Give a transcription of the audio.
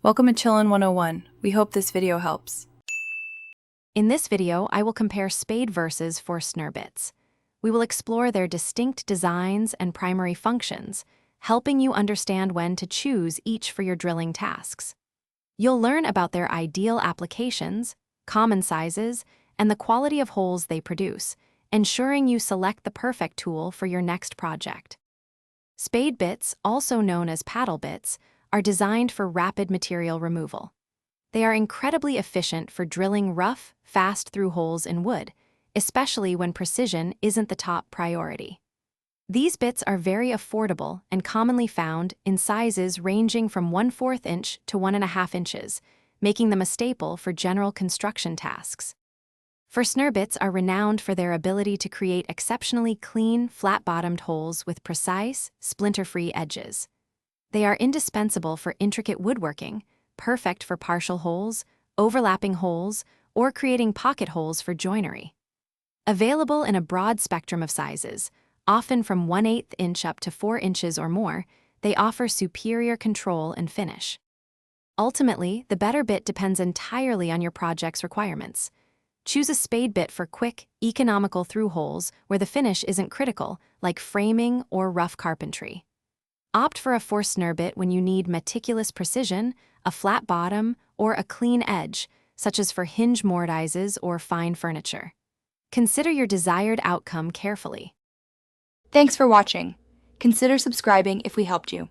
Welcome to Chillin' 101. We hope this video helps. In this video, I will compare Spade versus Forstner bits. We will explore their distinct designs and primary functions, helping you understand when to choose each for your drilling tasks. You'll learn about their ideal applications, common sizes, and the quality of holes they produce, ensuring you select the perfect tool for your next project. Spade bits, also known as paddle bits, are designed for rapid material removal. They are incredibly efficient for drilling rough, fast-through holes in wood, especially when precision isn't the top priority. These bits are very affordable and commonly found in sizes ranging from 1/4 inch to 1.5 inches, making them a staple for general construction tasks. Forstner bits are renowned for their ability to create exceptionally clean, flat-bottomed holes with precise, splinter-free edges. They are indispensable for intricate woodworking, perfect for partial holes, overlapping holes, or creating pocket holes for joinery. Available in a broad spectrum of sizes, often from 1/8 inch up to 4 inches or more, they offer superior control and finish. Ultimately, the better bit depends entirely on your project's requirements. Choose a Spade bit for quick, economical through holes where the finish isn't critical, like framing or rough carpentry. Opt for a Forstner bit when you need meticulous precision, a flat bottom, or a clean edge, such as for hinge mortises or fine furniture. Consider your desired outcome carefully. Thanks for watching. Consider subscribing if we helped you.